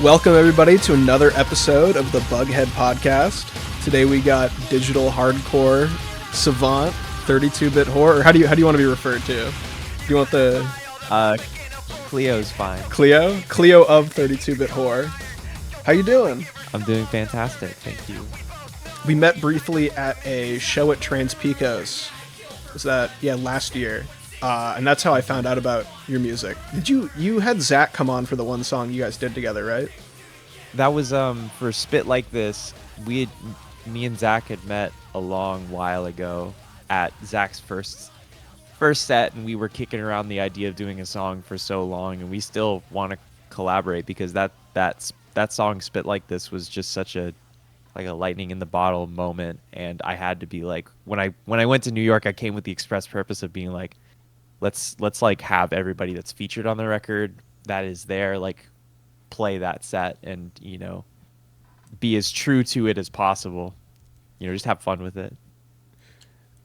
Welcome everybody to another episode of the Bughead podcast. Today we got digital hardcore savant, 32bitwhore. Or how do you want to be referred to? Do you want the Cleo's fine. Cleo of 32bitwhore. How you doing? I'm doing fantastic, thank you. We met briefly at a show at Trans Picos. Was that last year? And that's how I found out about your music. You had Zach come on for the one song you guys did together, right? That was for Spit Like This. Me and Zach had met a long while ago at Zach's first set, and we were kicking around the idea of doing a song for so long, and we still want to collaborate because that song Spit Like This was just such a lightning in the bottle moment, and I had to be like, when I went to New York, I came with the express purpose of being like, let's like have everybody that's featured on the record that is there like play that set and be as true to it as possible, just have fun with it.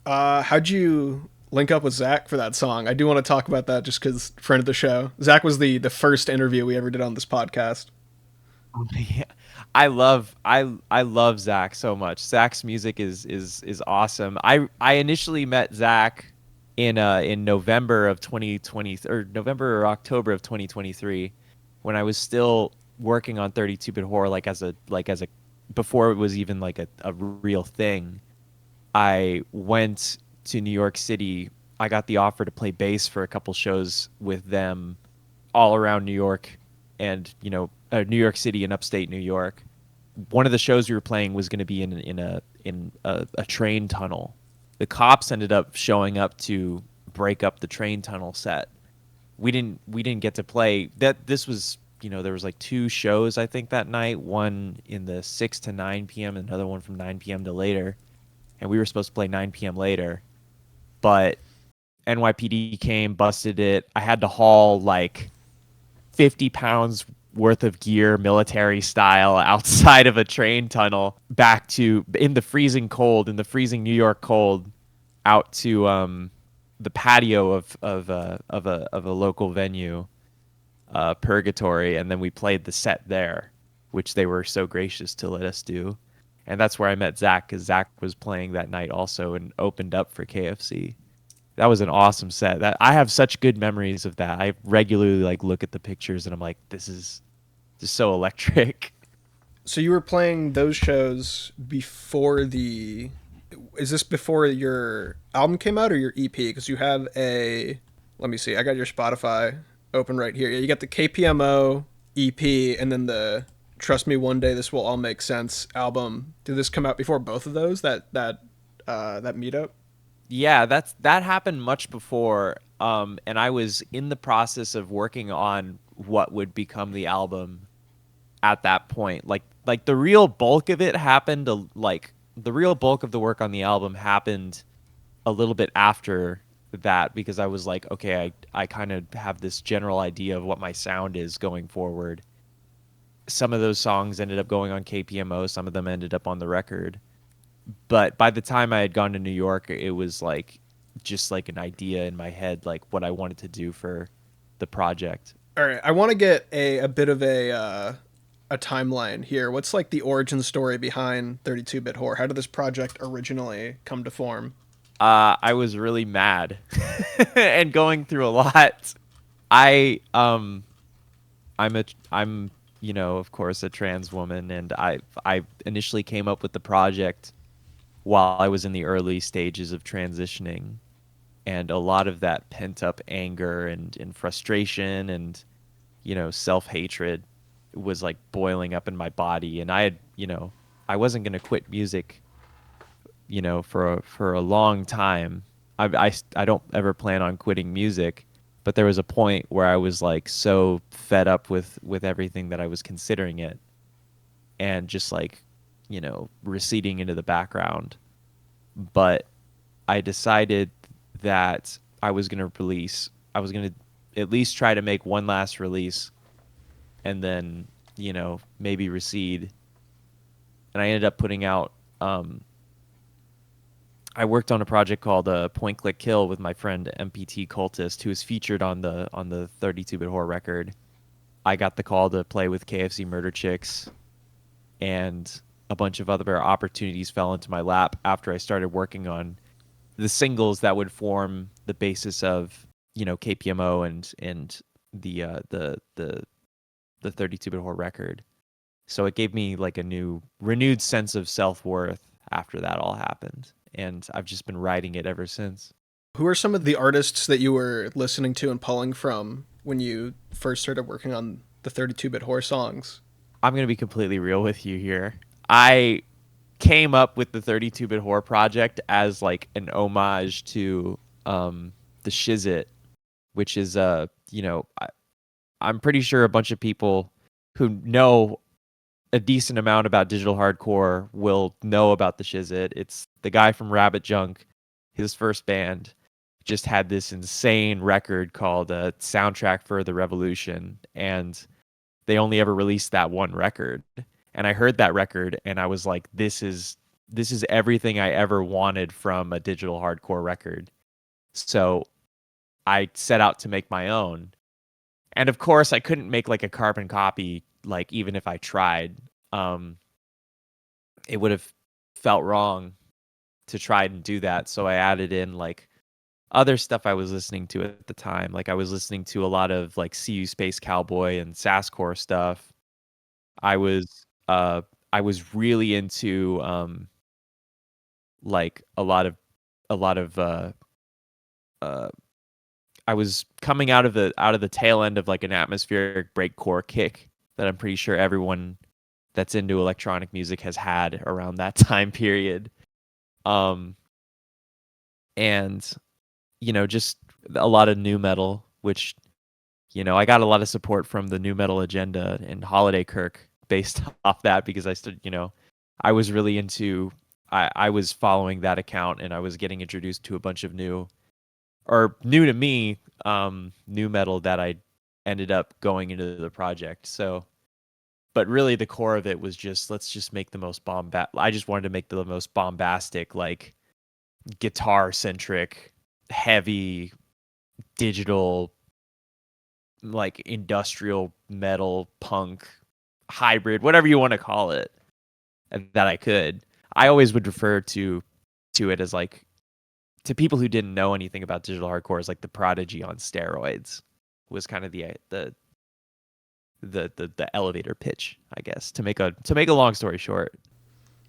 How'd you link up with Zach for that song? I do want to talk about that just because friend of the show. Zach was the first interview we ever did on this podcast. Yeah. I love Zach so much. Zach's music is awesome. I initially met Zach in November of 2020 or November or October of 2023 when I was still working on 32bitwhore like as a before it was even like a real thing. I went to New York City. I got the offer to play bass for a couple shows with them all around New York and New York City and upstate New York. One of the shows we were playing was going to be in a train tunnel. The cops ended up showing up to break up the train tunnel set. We didn't get to play. This was, there was like two shows I think that night, one in the 6 to 9 p.m. and another one from 9 p.m. to later. And we were supposed to play 9 p.m. later. But NYPD came, busted it. I had to haul like 50 pounds worth of gear, military style, outside of a train tunnel back to in the freezing New York cold, out to the patio of a local venue, Purgatory, and then we played the set there, which they were so gracious to let us do, and that's where I met Zach because Zach was playing that night also and opened up for KFC. That was an awesome set. That I have such good memories of that. I regularly look at the pictures and I'm like, this is just so electric. So you were playing those shows before is this before your album came out or your EP? Because you have let me see, I got your Spotify open right here. Yeah, you got the KPMO EP and then the Trust Me One Day This Will All Make Sense album. Did this come out before both of those, that meetup? Yeah, that happened much before, and I was in the process of working on what would become the album at that point. Like the real bulk of it happened, the real bulk of the work on the album happened a little bit after that, because I was like, okay, I kind of have this general idea of what my sound is going forward. Some of those songs ended up going on KPMO, some of them ended up on the record. But by the time I had gone to New York, it was just an idea in my head, like what I wanted to do for the project. All right, I want to get a bit of a timeline here. What's the origin story behind 32bitwhore? How did this project originally come to form? I was really mad and going through a lot. I'm of course a trans woman, and I initially came up with the project while I was in the early stages of transitioning, and a lot of that pent up anger and frustration and self-hatred was boiling up in my body, and I wasn't going to quit music for a long time. I don't ever plan on quitting music, but there was a point where I was so fed up with everything that I was considering it, and just receding into the background. But I decided that I was going to at least try to make one last release and then, maybe recede. And I ended up putting out, I worked on a project called Point Click Kill with my friend MPT Cultist, who was featured on the 32-bit horror record. I got the call to play with KFC Murder Chicks, and a bunch of other opportunities fell into my lap after I started working on the singles that would form the basis of KPMO and the 32-bit horror record. So it gave me like a new renewed sense of self-worth after that all happened, and I've just been writing it ever since. Who are some of the artists that you were listening to and pulling from when you first started working on the 32-bit horror songs? I'm going to be completely real with you here. I came up with the 32-bit horror project as like an homage to the Shizit, which is I'm pretty sure a bunch of people who know a decent amount about digital hardcore will know about the Shizit. It's the guy from Rabbit Junk. His first band just had this insane record called Soundtrack for the Revolution, and they only ever released that one record. And I heard that record and I was like, this is everything I ever wanted from a digital hardcore record. So I set out to make my own. And of course I couldn't make like a carbon copy, like even if I tried. Um it would have felt wrong to try and do that. So I added in like other stuff I was listening to at the time. Like I was listening to a lot of like CU Space Cowboy and Sasscore stuff. I was uh I was really into like a lot of uh I was coming out of the tail end of like an atmospheric breakcore kick that I'm pretty sure everyone that's into electronic music has had around that time period. Um and just a lot of new metal, which I got a lot of support from the new metal agenda and Holiday Kirk based off that because I was really into I was following that account and I was getting introduced to a bunch of new to me new metal that I ended up going into the project. So but really the core of it was just let's just make the most I just wanted to make the most bombastic, like guitar centric, heavy digital, like industrial metal punk hybrid, whatever you want to call it, that I could. I always would refer to it as like, to people who didn't know anything about digital hardcore, as like the Prodigy on steroids, was kind of the elevator pitch, I guess, to make a long story short.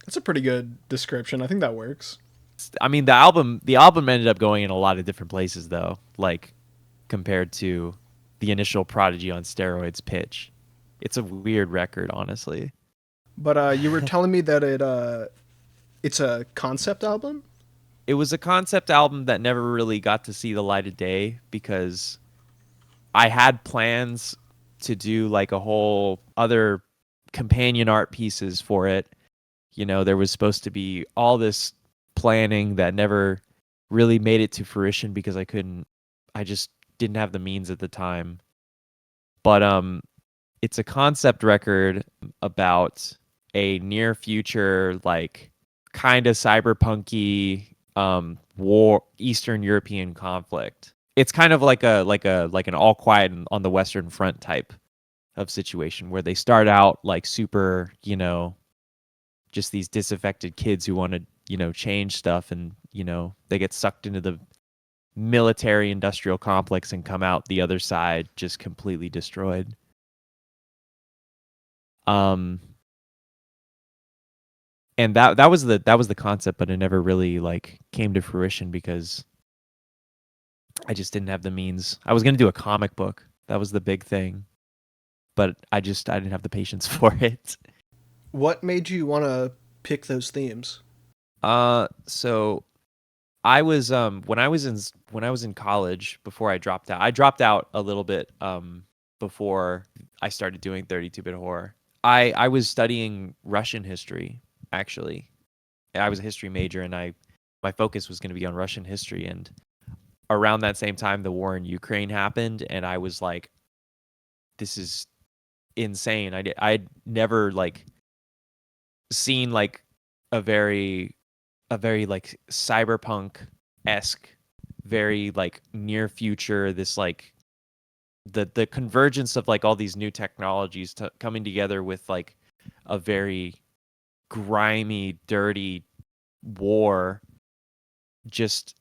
That's a pretty good description. I think that works. I mean, the album ended up going in a lot of different places though, like compared to the initial Prodigy on steroids pitch. It's a weird record, honestly. But you were telling me that it's a concept album? It was a concept album that never really got to see the light of day because I had plans to do like a whole other companion art pieces for it. There was supposed to be all this planning that never really made it to fruition because I just didn't have the means at the time. But it's a concept record about a near future, like kind of cyberpunky war, Eastern European conflict. It's kind of like an All Quiet on the Western Front type of situation where they start out like super, just these disaffected kids who want to, change stuff, and they get sucked into the military industrial complex and come out the other side just completely destroyed. Um and that was the concept, but it never really like came to fruition because I just didn't have the means. I was going to do a comic book. That was the big thing, but I didn't have the patience for it. What made you want to pick those themes? So I was when I was in college, before I dropped out. I dropped out a little bit before I started doing 32-bit horror. I was studying Russian history, actually. I was a history major, and my focus was going to be on Russian history. And around that same time, the war in Ukraine happened, and I was like, this is insane. I'd never like seen like a very like cyberpunk esque, very like near future, this like the convergence of like all these new technologies coming together with like a very grimy, dirty war just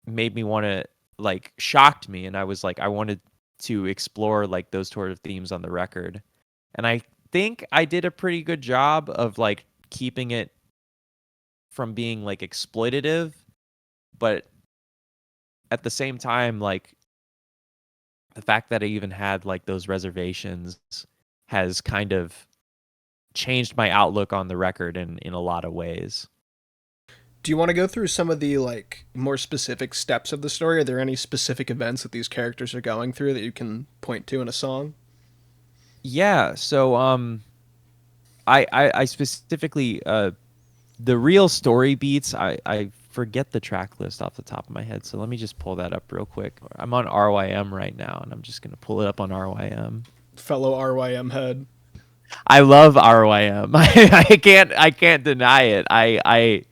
made me want to like shocked me, and I was like I wanted to explore like those sort of themes on the record. And I think I did a pretty good job of like keeping it from being like exploitative, but at the same time like the fact that I even had like those reservations has kind of changed my outlook on the record in a lot of ways. Do you want to go through some of the like more specific steps of the story? Are there any specific events that these characters are going through that you can point to in a song? Yeah, so I specifically the real story beats, I forget the track list off the top of my head, so let me just pull that up real quick. I'm on RYM right now, and I'm just gonna pull it up on RYM. Fellow RYM head. I love RYM. I can't deny it.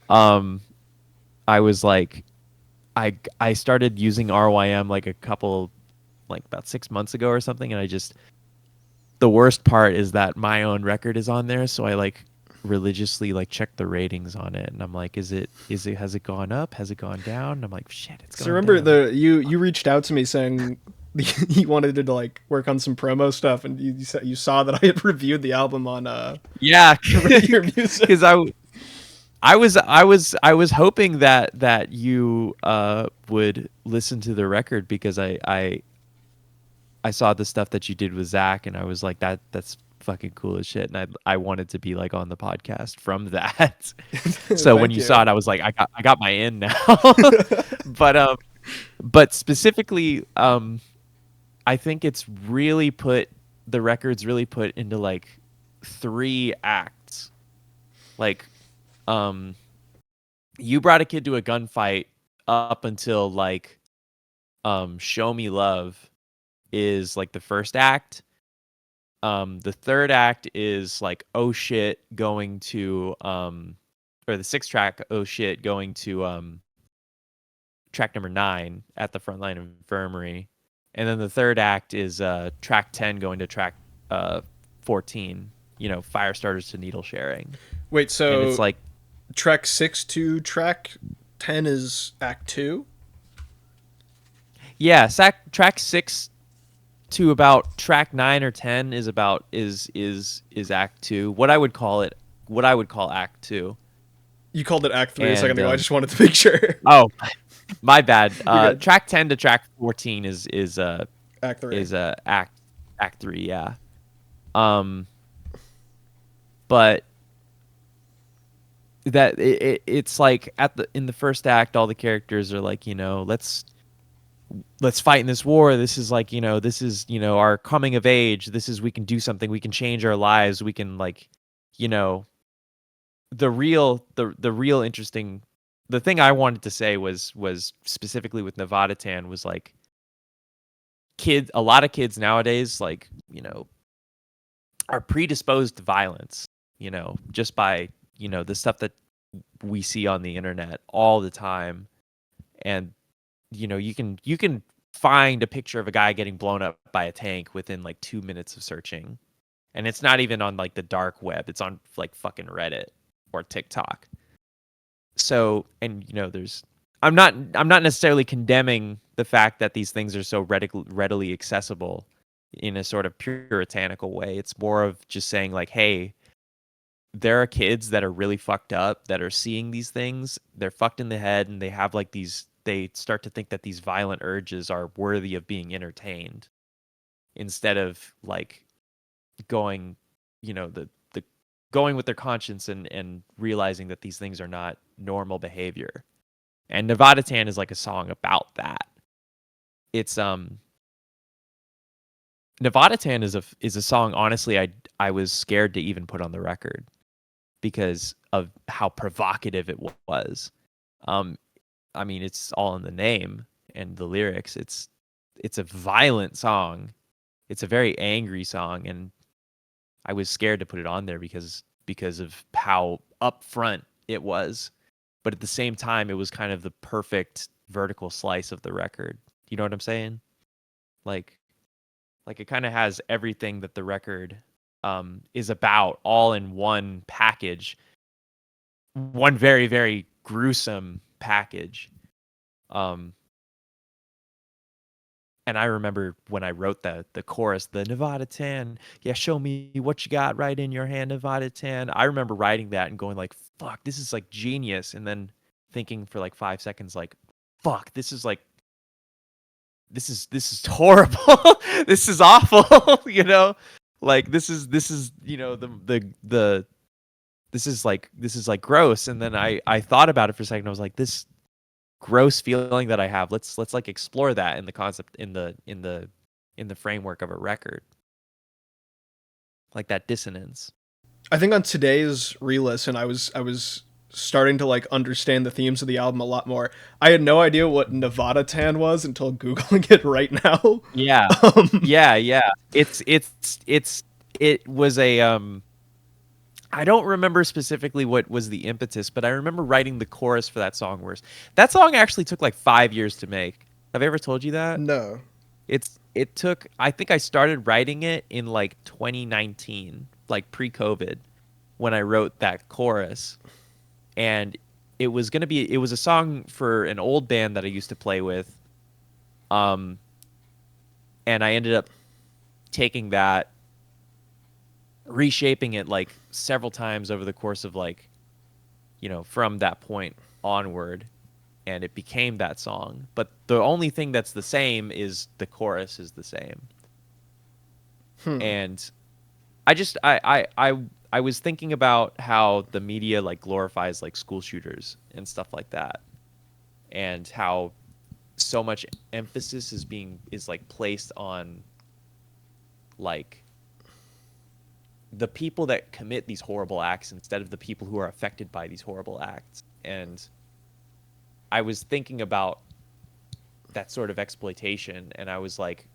Um I was like I started using RYM like a couple like about 6 months ago or something, and I just the worst part is that my own record is on there, so I like religiously like check the ratings on it, and I'm like, is it has it gone up? Has it gone down? And I'm like, shit, it's So gone remember down. you reached out to me saying you wanted to like work on some promo stuff, and you said you saw that I had reviewed the album on Yeah, Your Music. because I was hoping that you would listen to the record, because I saw the stuff that you did with Zach, and I was like, that's fucking cool as shit, and I wanted to be like on the podcast from that. So when Thank you saw you. it, I was like, I got my in now. but but specifically, I think it's really put the record's really put into like 3 acts. Like, um, you brought a kid to a gunfight up until like Show Me Love is like the first act. The third act is like Oh Shit going to or the sixth track, Oh Shit, going to track number 9 at the Frontline Infirmary. And then the third act is track 10 going to track 14, fire starters to needle sharing. Wait, And it's so like, track 6 to track 10 is Act 2? yeah, track 6 to about track 9 or 10 is about is act 2. What I would call act 2. You called it Act 3 a second And ago. I just wanted to make sure. oh, my bad. You're good. Track 10 to track 14 Act 3. is act 3, yeah. Um but that it's like in the first act, all the characters are like, let's fight in this war. This is like, this is, our coming of age. This is, we can do something. We can change our lives. We can like, you know, the real interesting, the thing I wanted to say was specifically with Nevada Tan was like a lot of kids nowadays, like, are predisposed to violence, just by, the stuff that we see on the internet all the time. And you can find a picture of a guy getting blown up by a tank within like 2 minutes of searching, and it's not even on like the dark web, it's on like fucking Reddit or TikTok. So, and there's I'm not necessarily condemning the fact that these things are so readily accessible in a sort of puritanical way. It's more of just saying like, hey, there are kids that are really fucked up that are seeing these things. They're fucked in the head, and they have like they start to think that these violent urges are worthy of being entertained, instead of like going, the going with their conscience and realizing that these things are not normal behavior. And Nevada Tan is like a song about that. It's Nevada Tan is a song, honestly, I was scared to even put on the record because of how provocative it was. Um, I mean, it's all in the name and the lyrics. It's a violent song. It's a very angry song, and I was scared to put it on there because of how upfront it was. But at the same time, it was kind of the perfect vertical slice of the record. You know what I'm saying? Like like it kind of has everything that the record is about all in one package, one very very gruesome package. Um, and I remember when I wrote the chorus, the Nevada Tan, yeah, show me what you got right in your hand, Nevada Tan. I remember writing that and going like, fuck, this is like genius, and then thinking for like 5 seconds, like, fuck, this is horrible. This is awful. You know, like this is the this is like gross. And then I thought about it for a second. I was like, this gross feeling that I have. Let's like explore that in the concept in the framework of a record, like that dissonance. I think on today's re-listen, I was starting to like understand the themes of the album a lot more. I had no idea what Nevada Tan was until googling it right now. Yeah, Um, yeah. It was a I don't remember specifically what was the impetus, but I remember writing the chorus for that song. Where that song actually took like 5 years to make. Have I ever told you that? no. It took, I think I started writing it in like 2019, like pre-COVID, when I wrote that chorus. And it was a song for an old band that I used to play with. Um and I ended up taking that, reshaping it like several times over the course of like, from that point onward, and it became that song. But the only thing that's the same is the chorus is the same. And I just I was thinking about how the media like glorifies like school shooters and stuff like that, and how so much emphasis is like placed on like the people that commit these horrible acts instead of the people who are affected by these horrible acts. And I was thinking about that sort of exploitation, and I was like,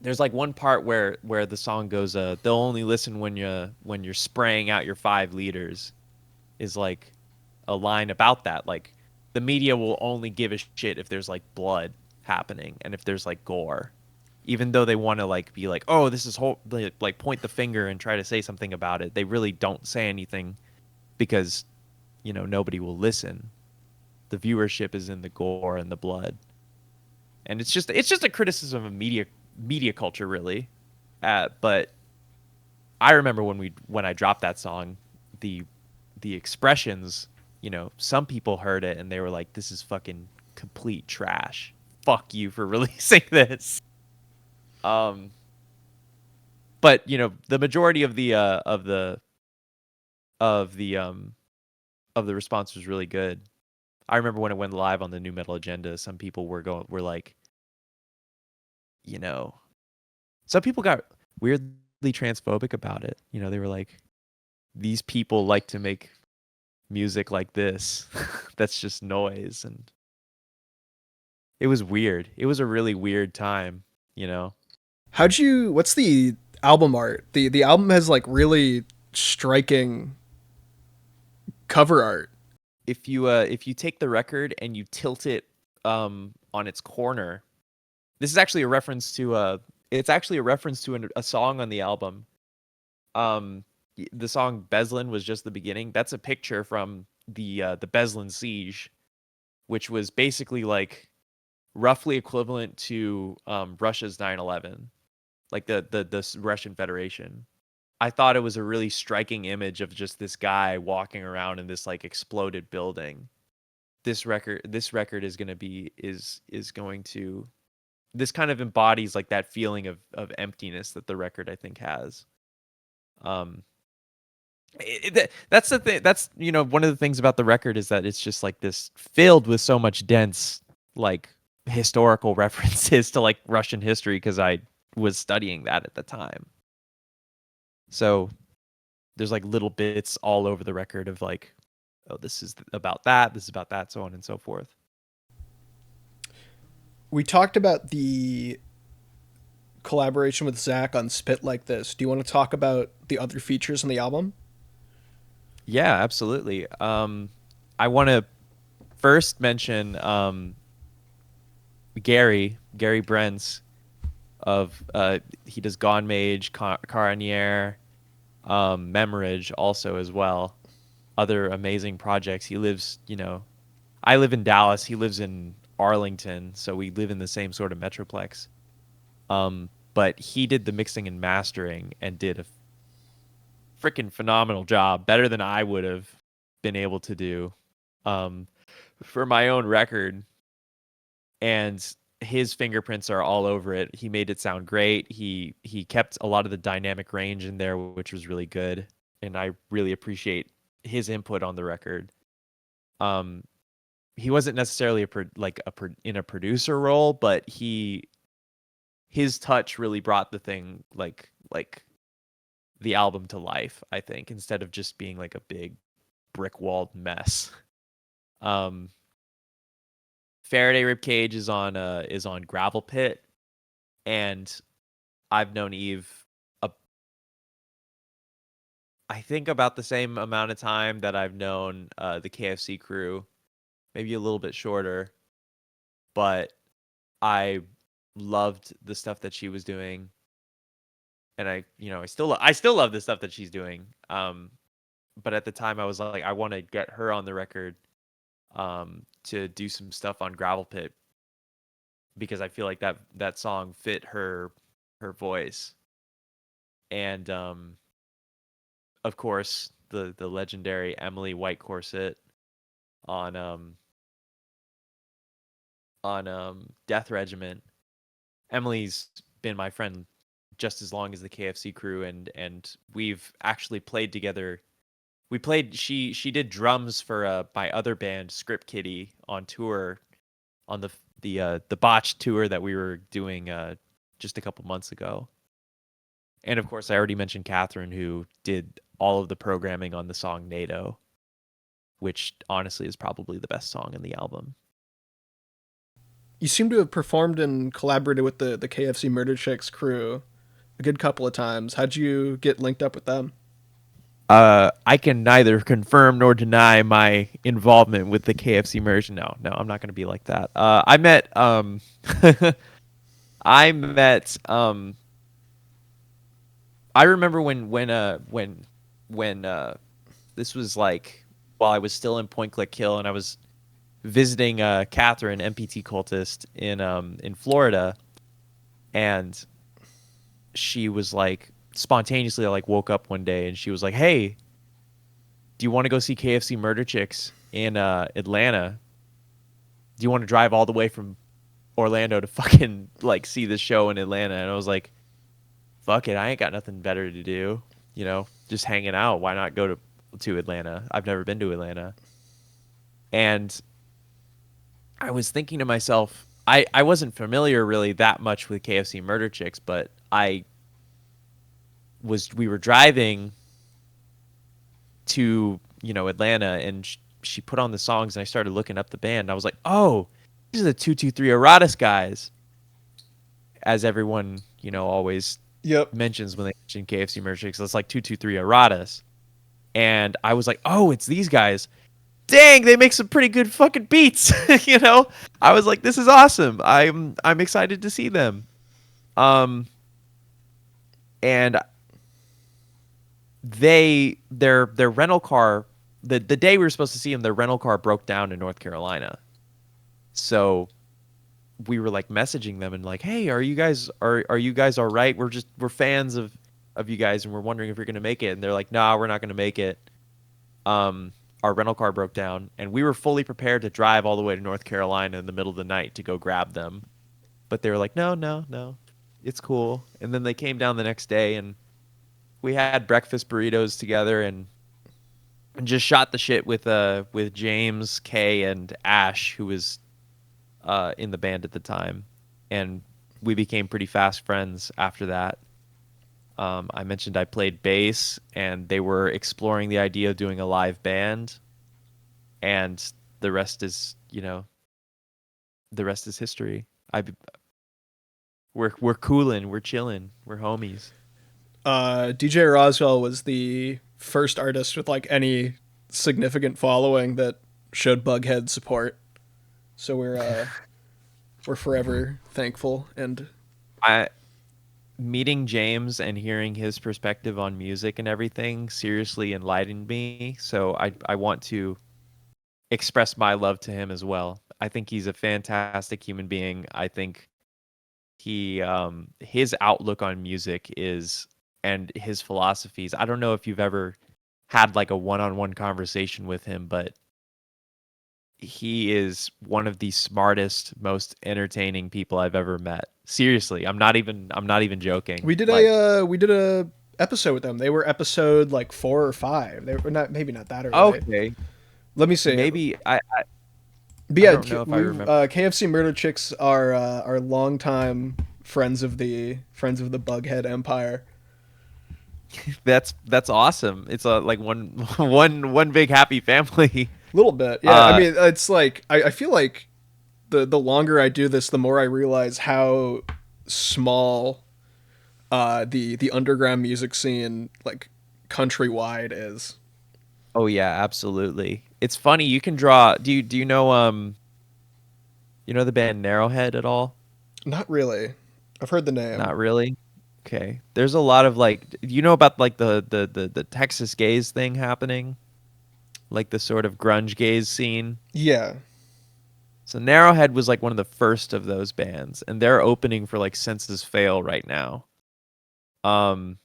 there's like one part where the song goes, they'll only listen when you're spraying out your 5 liters, is like a line about that. Like the media will only give a shit if there's like blood happening and if there's like gore, even though they want to like be like, oh, this is like point the finger and try to say something about it. They really don't say anything because nobody will listen. The viewership is in the gore and the blood, and it's just a criticism of media culture, really. But I remember when I dropped that song, the expressions, some people heard it and they were like, "This is fucking complete trash. Fuck you for releasing this." Um, but the majority of the of the response was really good. I remember when it went live on the New Metal Agenda, some people were like, you know, some people got weirdly transphobic about it. They were like, these people like to make music like this. That's just noise. And it was weird. It was a really weird time, you know. What's the album art? The album has like really striking cover art. If you take the record and you tilt it on its corner, this is actually a reference to it's actually a reference to a song on the album. The song Beslin was just the beginning. That's a picture from the Beslin siege, which was basically like roughly equivalent to Russia's 9/11, like the Russian Federation. I thought it was a really striking image of just this guy walking around in this like exploded building. This record is going to be is going to this kind of embodies like that feeling of emptiness that the record I think has. Um that's the thing. That's one of the things about the record is that it's just like this filled with so much dense like historical references to like Russian history, because I was studying that at the time. So there's like little bits all over the record of like oh, this is about that, this is about that, so on and so forth. We talked about the collaboration with Zach on Spit Like This. Do you want to talk about the other features on the album? Yeah, absolutely. I want to first mention Gary Brents of he does Gone Mage, Caranier, Memorage also as well. Other amazing projects. He lives, I live in Dallas. He lives in Arlington, so we live in the same sort of metroplex. But he did the mixing and mastering and did a freaking phenomenal job, better than I would have been able to do um, for my own record. And his fingerprints are all over it. He made it sound great. He kept a lot of the dynamic range in there, which was really good, and I really appreciate his input on the record. Um, he wasn't necessarily in a producer role, but his touch really brought the thing like the album to life, I think, instead of just being like a big brick walled mess. Um, Faraday Ribcage is on Gravel Pit, and I've known Eve, uh, I think about the same amount of time that I've known the KFC crew, maybe a little bit shorter, but I loved the stuff that she was doing, and I still love the stuff that she's doing. But at the time, I was like, I want to get her on the record to do some stuff on Gravel Pit because I feel like that song fit her voice, and of course the legendary Emily White Corset on Death Regiment. Emily's been my friend just as long as the KFC crew, and we've actually played together. We played. She did drums for my other band, Script Kiddie, on tour on the botched tour that we were doing just a couple months ago. And of course, I already mentioned Catherine, who did all of the programming on the song NATO, which honestly is probably the best song in the album. You seem to have performed and collaborated with the KFC Murder Chicks crew a good couple of times. How'd you get linked up with them? I can neither confirm nor deny my involvement with the KFC merge. No, no, I'm not going to be like that. I met, I met, I remember when this was like while I was still in Point Click Kill and I was visiting Catherine, MPT cultist in Florida, and she was like spontaneously, I like woke up one day and she was like, "Hey, do you want to go see KFC Murder Chicks in Atlanta? Do you want to drive all the way from Orlando to fucking like see the show in Atlanta?" And I was like, "Fuck it, I ain't got nothing better to do, just hanging out. Why not go to Atlanta? I've never been to Atlanta." And I was thinking to myself, I wasn't familiar really that much with KFC Murder Chicks, but we were driving to, Atlanta, and she put on the songs and I started looking up the band. And I was like, "Oh, these are the 223 Erotis guys." As everyone, always Yep. mentions when they mention KFC Murder Chicks, it's like 223 Erotis. And I was like, "Oh, it's these guys. Dang, they make some pretty good fucking beats." I was like, "This is awesome. I'm excited to see them." Um and their rental car, the day we were supposed to see them, their rental car broke down in North Carolina. So we were like messaging them and like, "Hey, are you guys all right? We're fans of you guys and we're wondering if you're going to make it." And they're like, "Nah, we're not going to make it. Our rental car broke down." And we were fully prepared to drive all the way to North Carolina in the middle of the night to go grab them. But they were like, "No, no, no. It's cool." And then they came down the next day and we had breakfast burritos together and just shot the shit with James, Kay, and Ash, who was in the band at the time, and we became pretty fast friends after that. I mentioned I played bass, and they were exploring the idea of doing a live band, and the rest is the rest is history. We're coolin', we're chillin', we're homies. DJ Roswell was the first artist with like any significant following that showed Bughead support. So we're forever thankful. And I Meeting James and hearing his perspective on music and everything seriously enlightened me. So I want to express my love to him as well. I think he's a fantastic human being. I think his outlook on music is and his philosophies. I don't know if you've ever had like a one-on-one conversation with him, but he is one of the smartest, most entertaining people I've ever met. Seriously, I'm not even joking. Like, we did a episode with them. They were episode like 4 or 5. They were not, maybe not that early. okay, Let me see. maybe But I yeah, don't know if I remember. KFC Murder Chicks are longtime friends of the Bughead Empire. That's awesome. It's a like one big happy family. A little bit, yeah. I Uh, mean, it's like I feel like the longer I do this, the more I realize how small the underground music scene like countrywide is. oh yeah, absolutely. It's funny. You can draw. Do you know the band Narrowhead at all? Not really. I've heard the name. Not really. Okay. There's a lot of like, you know about like the Texas gaze thing happening, like the sort of grunge gaze scene. Yeah. So Narrowhead was like one of the first of those bands, and they're opening for like Senses Fail right now. Um,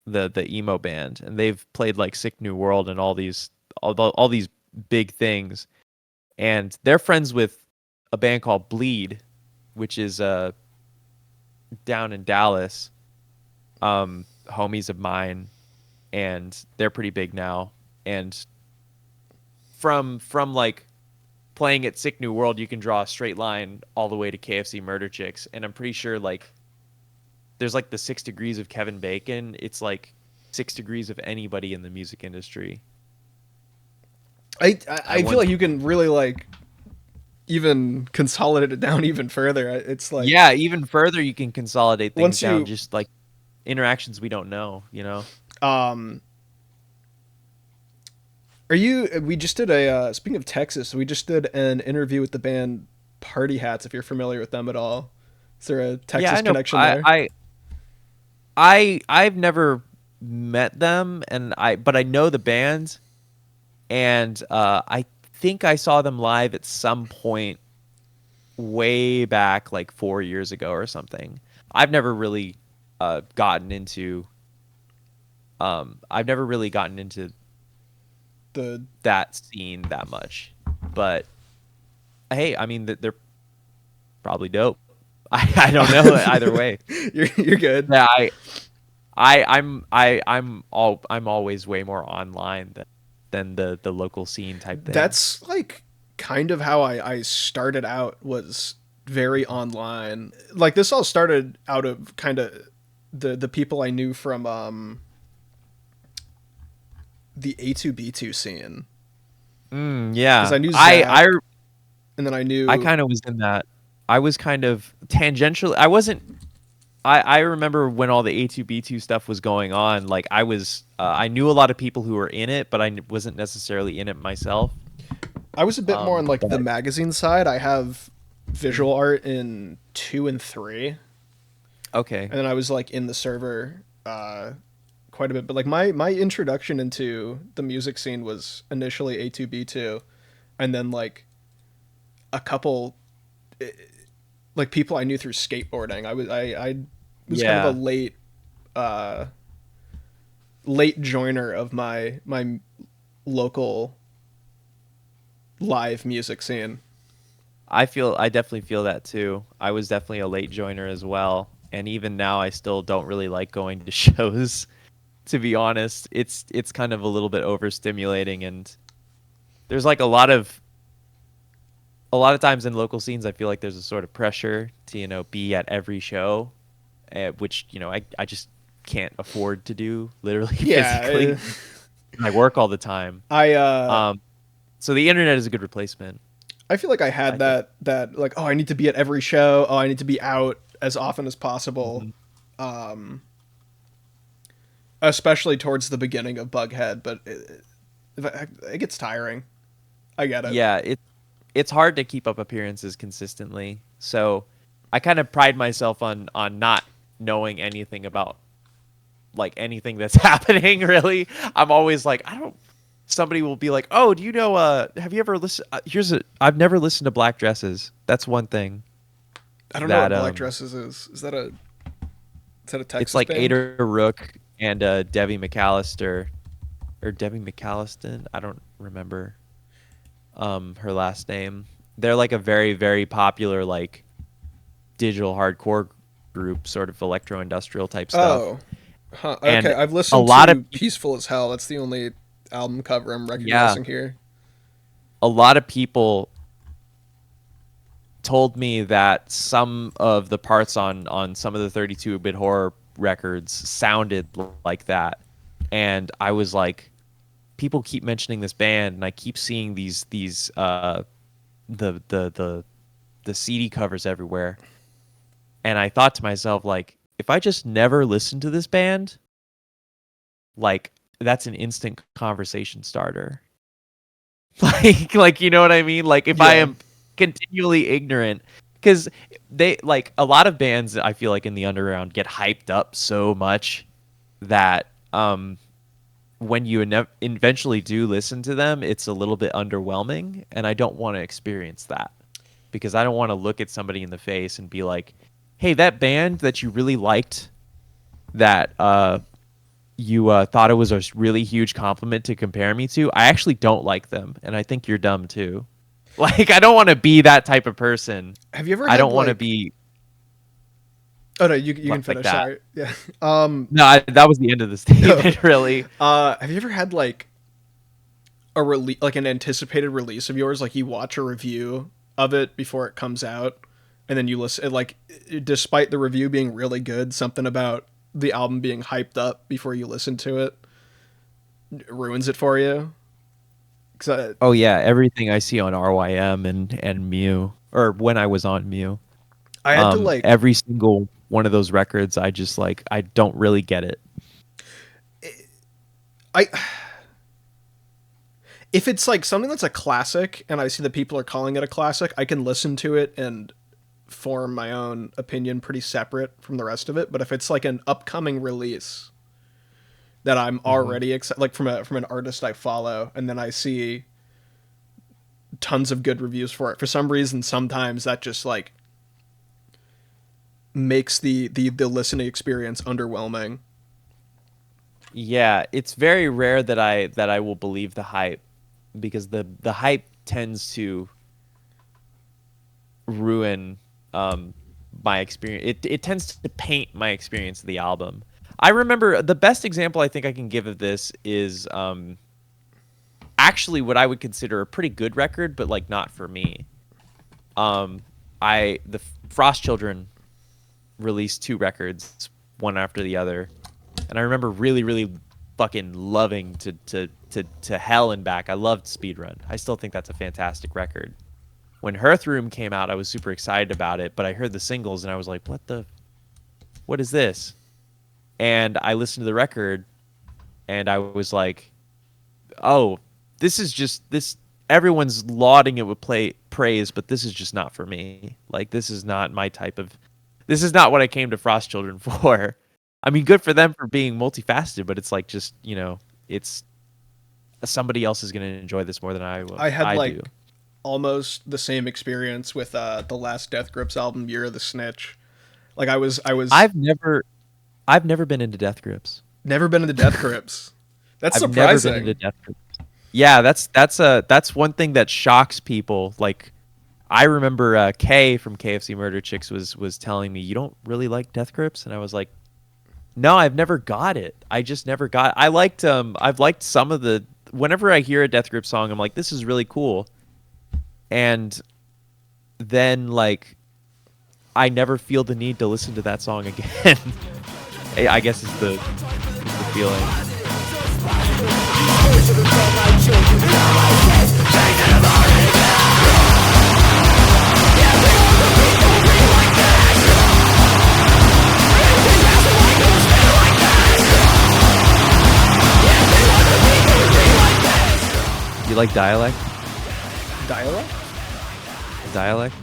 the emo band, and they've played like Sick New World and all these big things, and they're friends with a band called Bleed, which is down in Dallas, homies of mine, and they're pretty big now. And from like playing at Sick New World, you can draw a straight line all the way to KFC Murder Chicks, and I'm pretty sure like there's like the 6 degrees of Kevin Bacon. It's like 6 degrees of anybody in the music industry. I feel like you can really like even consolidate it down even further. It's like Yeah, even further you can consolidate things once down, you just like interactions we don't know, you know? um are you we just did a speaking of Texas, we just did an interview with the band Party Hats, if you're familiar with them at all. Is there a Yeah, I Texas know. connection there? I've never met them, and but I know the band, and I think I saw them live at some point way back, like 4 years ago or something. I've never really gotten into I've never really gotten into The that scene that much, but hey, I mean they're probably dope. I don't know either way. you're good. Yeah, I'm always way more online than the local scene type thing. That's like kind of how I started out, was very online. Like this all started out of kind of the people I knew from the A2B2 scene. Because Yeah. I knew Zach, and then I I knew kind of was in that. I was kind of tangentially. I wasn't. I remember when all the A2B2 stuff was going on. Like I knew a lot of people who were in it, but I wasn't necessarily in it myself. I was a bit more on like the But magazine side. I have visual art in 2 and 3, and okay. then I was like in the server quite a bit. But like my introduction into the music scene was initially A2B2, and then like a couple like people I knew through skateboarding. I was kind of Yeah. a uh late joiner of my local live music scene. I definitely feel that too. I was definitely a late joiner as well, and even now I still don't really like going to shows. To be honest, it's kind of a little bit overstimulating, and there's like a lot of times in local scenes I feel like there's a sort of pressure to be at every show, which I just can't afford to do literally Yeah, physically. I work all the time. I Um, So the internet is a good replacement. I feel like I had that like, oh, I need to be at every show. Oh, I need to be out as often as possible. Especially towards the beginning of Bughead, but it gets tiring. I get it. Yeah, it's hard to keep up appearances consistently. So I kind of pride myself on not knowing anything about like anything that's happening really. I'm always like, somebody will be like, "Oh, do you know have you ever listened I've never listened to Black Dresses." That's one thing. I don't know what Black Dresses is. Is that a Texas It's like band? Ada Rook and Debbie McAllister or Debbie McAlliston. I don't remember her last name. They're like a very, very popular like digital hardcore group, sort of electro-industrial type stuff. Oh. Huh. And Okay, I've a listened lot to of Peaceful as Hell. That's the only album cover I'm yeah, recognizing here. a lot of people told me that some of the parts on some of the 32-bit horror records sounded like that, and I was like, people keep mentioning this band, and I keep seeing these the CD covers everywhere, and I thought to myself, like, if I just never listened to this band, like, that's an instant conversation starter. Like you know what I mean? Like, if I am continually ignorant, because they like a lot of bands, I feel like in the underground get hyped up so much that when you eventually do listen to them, it's a little bit underwhelming, and I don't want to experience that because I don't want to look at somebody in the face and be like, "Hey, that band that you really liked, that you thought it was a really huge compliment to compare me to, I actually don't like them, and I think you're dumb too." Like, I don't want to be that type of person. Have you ever? I don't want to be. Oh no, you like can finish. that. Sorry. Yeah. No, that was the end of the statement. Really. Have you ever had like like an anticipated release of yours? Like you watch a review of it before it comes out, and then you listen. Like, despite the review being really good, something about the album being hyped up before you listen to it ruins it for you. Oh yeah, everything I see on RYM and Mew, or when I was on Mew, I had to like every single one of those records. I just like, I don't really get it. If it's like something that's a classic and I see that people are calling it a classic, I can listen to it and form my own opinion pretty separate from the rest of it. But if it's like an upcoming release that I'm already like from an artist I follow, and then I see tons of good reviews for it, for some reason sometimes that just like makes the listening experience underwhelming. Yeah, it's very rare that I will believe the hype, because the hype tends to ruin my experience. It tends to paint my experience of the album. I remember the best example I think I can give of this is actually what I would consider a pretty good record, but like not for me. The Frost Children released 2 records, one after the other, and I remember really, really fucking loving to Hell and Back. I loved Speedrun. I still think that's a fantastic record. When Hearth Room came out, I was super excited about it, but I heard the singles and I was like, what is this? And I listened to the record and I was like, oh, this is just this. Everyone's lauding it with praise, but this is just not for me. Like, this is not my type of. This is not what I came to Frost Children for. I mean, good for them for being multifaceted, but it's like, just, you know, it's somebody else is going to enjoy this more than I will. I had like do. Almost the same experience with the last Death Grips album, Year of the Snitch. Like I've never been into Death Grips. Never been into Death Grips. That's I've surprising. Never been into Death Grips. Yeah, that's one thing that shocks people. Like, I remember Kay from KFC Murder Chicks was telling me, you don't really like Death Grips, and I was like, no, I've never got it. I just never got. I've liked some of the. Whenever I hear a Death Grip song, I'm like, this is really cool, and then like, I never feel the need to listen to that song again. I guess is the feeling. You like Dialect? Dialect? Dialect?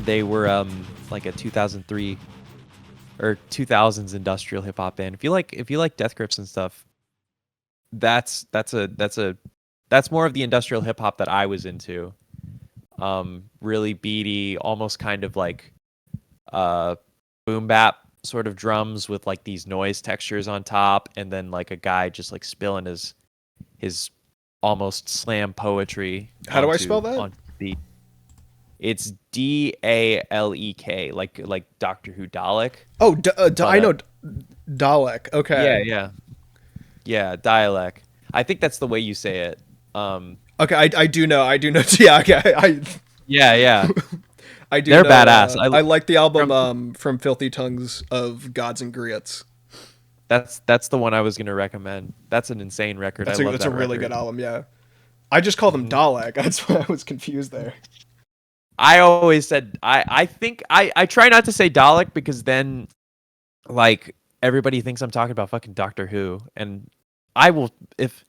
They were like a 2003 or 2000s industrial hip hop band. If you like Death Grips and stuff, that's more of the industrial hip hop that I was into. Really beaty, almost kind of like boom bap sort of drums with like these noise textures on top, and then like a guy just like spilling his almost slam poetry How do I spell that? onto the. It's Dalek, like Doctor Who Dalek. Oh, But I know Dalek. Okay. yeah, Dialect. I think that's the way you say it. Okay, I do know. I do know. Yeah, okay. Yeah. I do They're know. badass. I like the album From from Filthy Tongues of Gods and Griots. that's the one I was gonna recommend. That's an insane record. I love That's that a really record. good album. Yeah. I just call them Mhm. Dalek. That's why I was confused there. I always said I think I try not to say Dalek because then like everybody thinks I'm talking about fucking Doctor Who, and I will if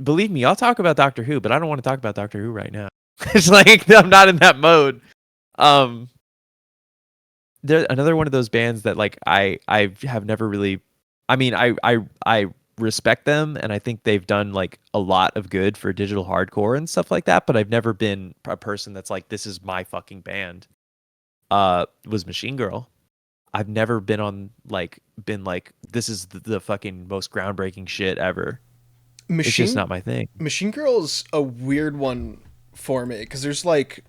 believe me, I'll talk about Doctor Who, but I don't want to talk about Doctor Who right now. It's like I'm not in that mode. Um, they're another one of those bands that like I have never really. I mean, I respect them, and I think they've done like a lot of good for digital hardcore and stuff like that. But I've never been a person that's like, this is my fucking band. Was Machine Girl. I've never been like this is the fucking most groundbreaking shit ever. It's just Machine not my thing. Machine Girl's a weird one for me because there's like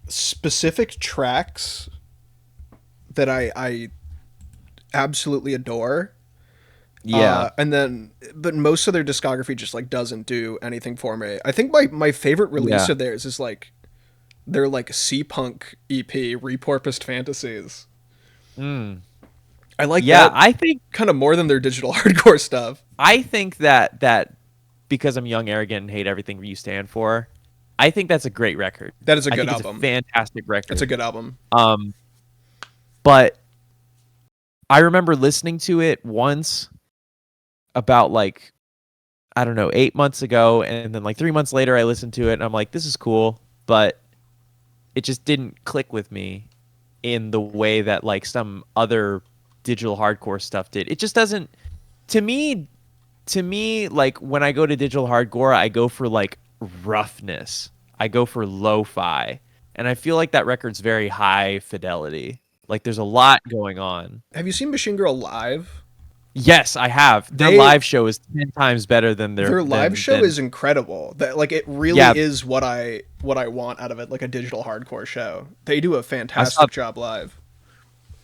specific tracks that I absolutely adore. Yeah. But most of their discography just like doesn't do anything for me. I think my favorite release Yeah. of theirs is like their like sea punk EP, Repurposed Fantasies. Mm. I like Yeah, that kind of more than their digital hardcore stuff. I think that because I'm young, arrogant, and hate everything you stand for, I think that's a great record. That is a I good think it's a album. fantastic It's a record. good album. Um, but I remember listening to it once about like I don't know 8 months ago, and then like 3 months later I listened to it and I'm like, this is cool, but it just didn't click with me in the way that like some other digital hardcore stuff did. It just doesn't to me like when I go to digital hardcore, I go for like roughness. I go for lo-fi. And I feel like that record's very high fidelity. Like there's a lot going on. Have you seen Machine Girl live? Yes, I have. Their They live show is 10 times better than Their live show than is incredible. That like it really yeah, is what I want out of it, like a digital hardcore show. They do a I saw fantastic job live.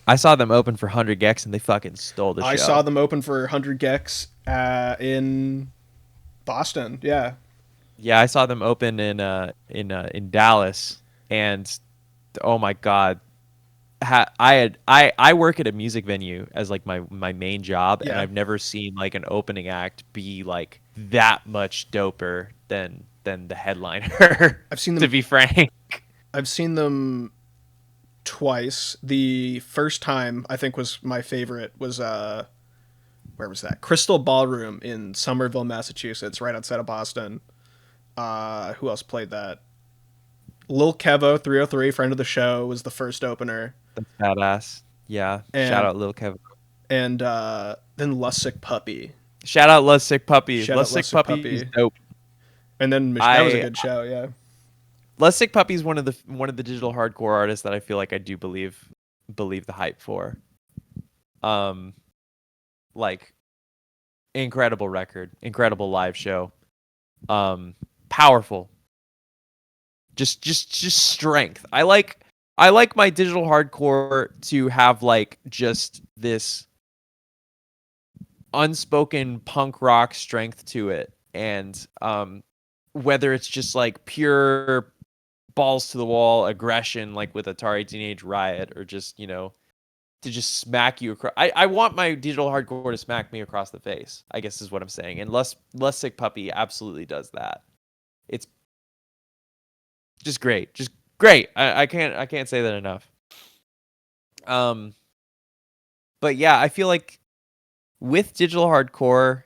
I saw them open for 100 Gex and they fucking stole the I saw show. them open for 100 Gex in Boston. Yeah. Yeah, I saw them open in Dallas, and oh my god, I work at a music venue as like my main job, and Yeah. I've never seen like an opening act be like that much doper than the headliner. I've seen To them be frank, I've seen them twice. The first time I think was my favorite was where was that? Crystal Ballroom in Somerville, Massachusetts, right outside of Boston. Who else played that? Lil Kevo, 303, friend of the show, was the first opener. that's badass. Yeah, shout And out Lil Kevin. then Lust Sick Puppy. Shout out Love Sick Puppy. Shout Love out Lust Sick Sick Puppy is Puppy. dope. And then that was a I good show, yeah. Love Sick Puppy is one of the digital hardcore artists that I feel like I do believe the hype for. Um, like incredible record, incredible live show. Powerful. Just strength. I like my digital hardcore to have like just this unspoken punk rock strength to it, and whether it's just like pure balls to the wall aggression like with Atari Teenage Riot, or just to just smack you across. I want my digital hardcore to smack me across the face, I guess is what I'm saying. And Less Sick Puppy absolutely does that. It's just great. Just great. I can't say that enough. But yeah, I feel like with digital hardcore,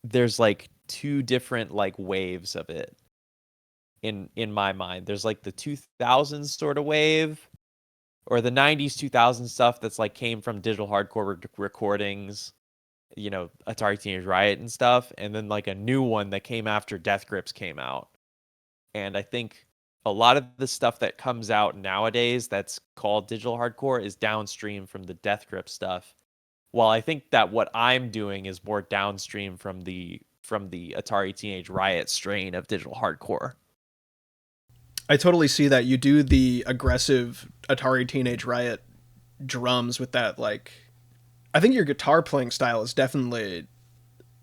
there's like two different like waves of it in my mind. There's like the 2000s sort of wave, or the 90s 2000s stuff that's like came from digital hardcore recordings, Atari Teenage Riot and stuff, and then like a new one that came after Death Grips came out. And I think a lot of the stuff that comes out nowadays that's called digital hardcore is downstream from the Death Grip stuff. While I think that what I'm doing is more downstream from the Atari Teenage Riot strain of digital hardcore. I totally see that. You do the aggressive Atari Teenage Riot drums with that, like, I think your guitar playing style is definitely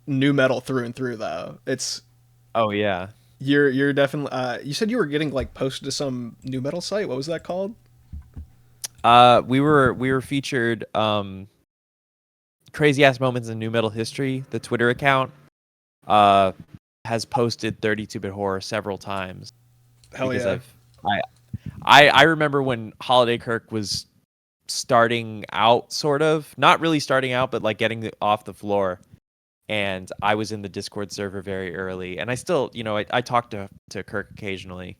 new metal through and through, though. It's Oh yeah. you're definitely you said you were getting like posted to some new metal site. What was that called? We were featured Crazy Ass Moments in New Metal History, the Twitter account, has posted 32-bit horror several times Hell because yeah. I remember when Holiday Kirk was starting out, sort of, not really starting out, but like getting off the floor. And I was in the Discord server very early, and I still, I talk to Kirk occasionally,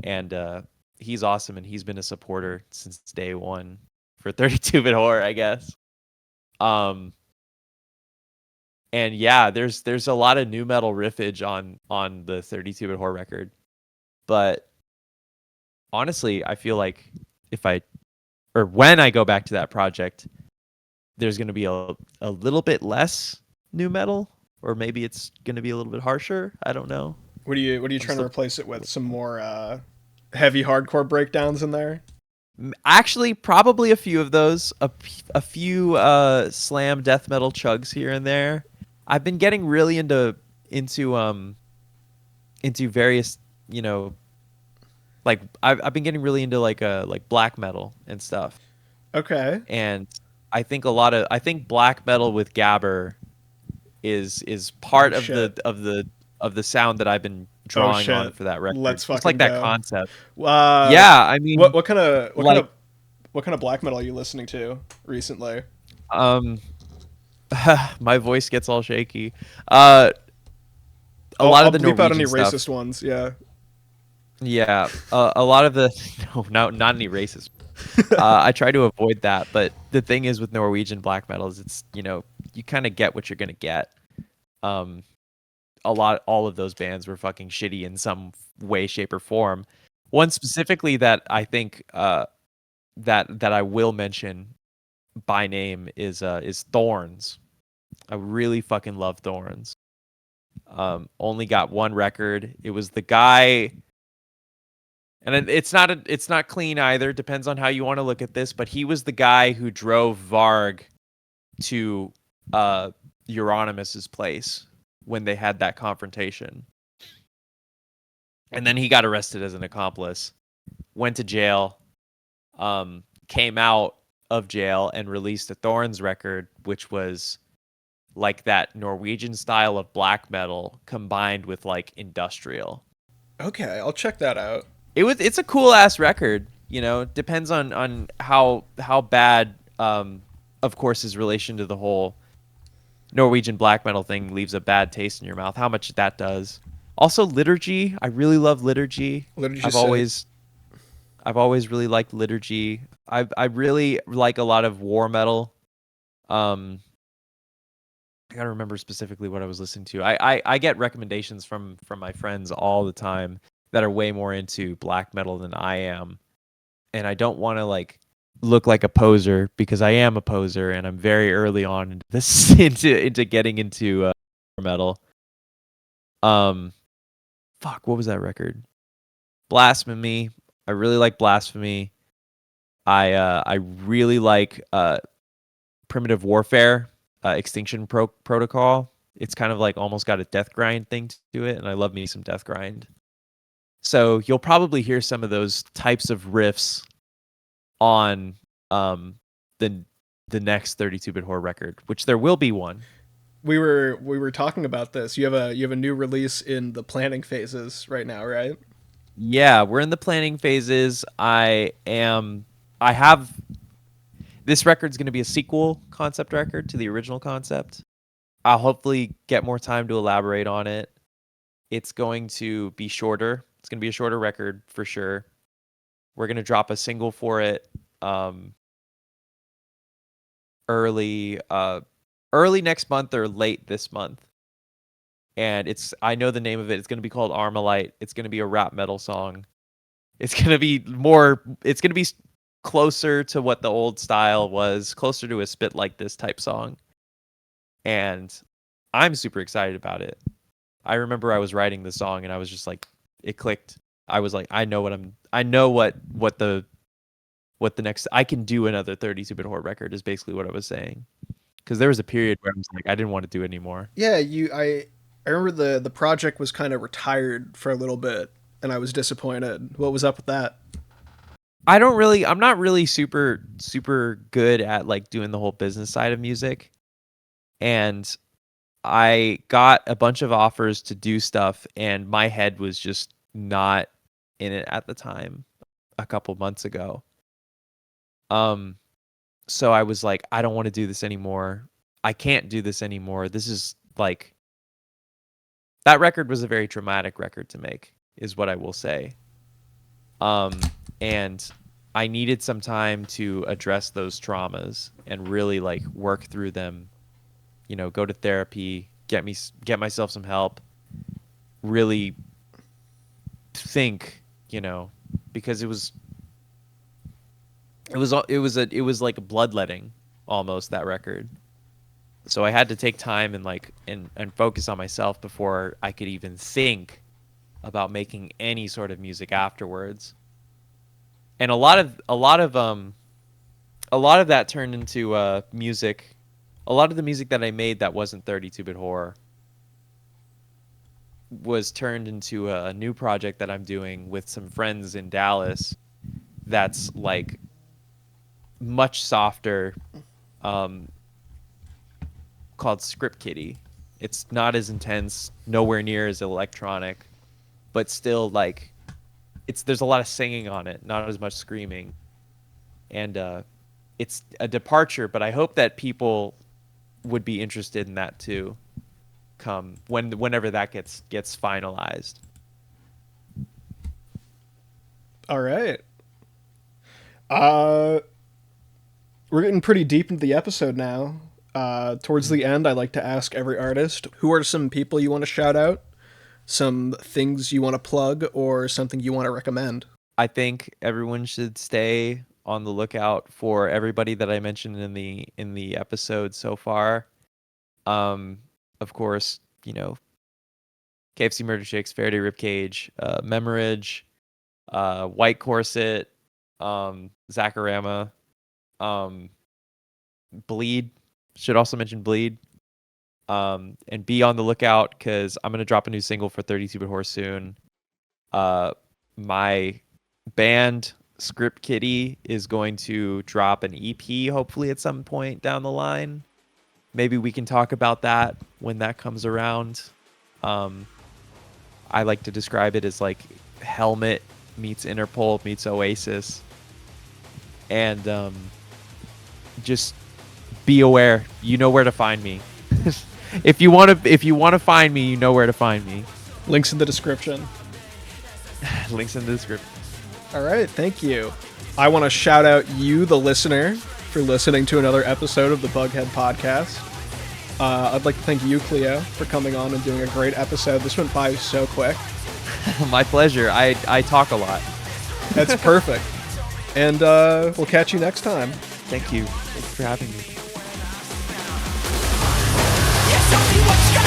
and he's awesome, and he's been a supporter since day one for 32-bit horror, I guess. Um, and yeah, there's a lot of new metal riffage on the 32-bit horror record, but honestly, I feel like when I go back to that project, there's going to be a little bit less new metal, or maybe it's going to be a little bit harsher. I don't know. What are you I'm trying to still replace it with? Some more heavy hardcore breakdowns in there? actually probably a few of those, a few slam death metal chugs here and there. I've been getting really into various, like I've been getting really into like black metal and stuff. Okay. And I think black metal with gabber is part Oh of the shit. of the of the sound that I've been Oh drawing on shit. for that record. Let's Just like fucking that go. concept. Uh, Yeah, I what mean, what kind of what kind like of what kind of black metal are you listening to recently? um my voice gets all shaky. Uh a I'll lot I'll of the bleep out any Norwegian stuff. racist ones. Yeah. Yeah, a lot of the no, not any racist. I try to avoid that, but the thing is with Norwegian black metal is it's, you kind of get what you're going to get. Um all of those bands were fucking shitty in some way, shape, or form. One specifically that I think that I will mention by name is Thorns. I really fucking love Thorns. Only got one record. It was the guy, and it's not clean either. Depends on how you want to look at this, but he was the guy who drove Varg to Euronymous' place when they had that confrontation. And then he got arrested as an accomplice, went to jail, came out of jail and released a Thorns record, which was like that Norwegian style of black metal combined with like industrial. Okay, I'll check that out. It's a cool ass record, depends on how bad, of course, his relation to the whole Norwegian black metal thing leaves a bad taste in your mouth, how much that does. Also, Liturgy. I really love Liturgy. Liturgy I've sick. always I've always really liked Liturgy. I really like a lot of war metal. Um, I gotta remember specifically what I was listening to. I get recommendations from my friends all the time that are way more into black metal than I am, and I don't want to like look like a poser because I am a poser, and I'm very early on into this into getting into metal. Um, fuck, what was that record? Blasphemy. I really like Blasphemy. I really like Primitive Warfare, Extinction Protocol. It's kind of like almost got a death grind thing to it, and I love me some death grind. So you'll probably hear some of those types of riffs on the next 32-bit horror record, which there will be one. we were talking about this. You have a new release in the planning phases right now, right? Yeah, we're in the planning phases. I have this record's going to be a sequel concept record to the original concept. I'll hopefully get more time to elaborate on it. It's going to be shorter. It's going to be a shorter record for sure. We're going to drop a single for it early early next month or late this month. And I know the name of it. It's going to be called Armalite. It's going to be a rap metal song. It's going to be closer to what the old style was, closer to a Spit Like This type song. And I'm super excited about it. I remember I was writing the song and I was just like, it clicked. I was like, I know what the next, I can do another 32-bit horror record is basically what I was saying. Because there was a period where I was like, I didn't want to do it anymore. Yeah, I remember the project was kind of retired for a little bit, and I was disappointed. What was up with that? I'm not really super good at like doing the whole business side of music. And I got a bunch of offers to do stuff and my head was just not in it at the time a couple months ago. So I was like, I don't want to do this anymore. I can't do this anymore. This is like, that record was a very traumatic record to make, is what I will say. And I needed some time to address those traumas and really like work through them, go to therapy, get myself some help, really think, because it was like a bloodletting almost, that record. So I had to take time and like and focus on myself before I could even think about making any sort of music afterwards. And a lot of that turned into music. A lot of the music that I made that wasn't 32-bit horror was turned into a new project that I'm doing with some friends in Dallas that's like much softer, called Script Kiddie. It's not as intense, nowhere near as electronic, but still like there's a lot of singing on it, not as much screaming. And it's a departure, but I hope that people would be interested in that too, whenever that gets finalized. All right. We're getting pretty deep into the episode now. Towards the end, I like to ask every artist, who are some people you want to shout out, some things you want to plug, or something you want to recommend? I think everyone should stay on the lookout for everybody that I mentioned in the episode so far. Of course, KFC Murder Chicks, Faraday Ribcage, Memorage, White Corset, Zacharama, Bleed. Should also mention Bleed. And be on the lookout because I'm gonna drop a new single for 32-bit horror soon. My band Script Kiddie is going to drop an EP hopefully at some point down the line. Maybe we can talk about that when that comes around. I like to describe it as like Helmet meets Interpol meets Oasis. And just be aware. You know where to find me. If you want to find me, you know where to find me. Links in the description. Links in the description. All right, thank you. I want to shout out you, the listener, for listening to another episode of the Bughead podcast. I'd like to thank you, Cleo, for coming on and doing a great episode. This went by so quick. My pleasure. I talk a lot. That's perfect. And we'll catch you next time. Thank you. Thanks for having me. Tell me what you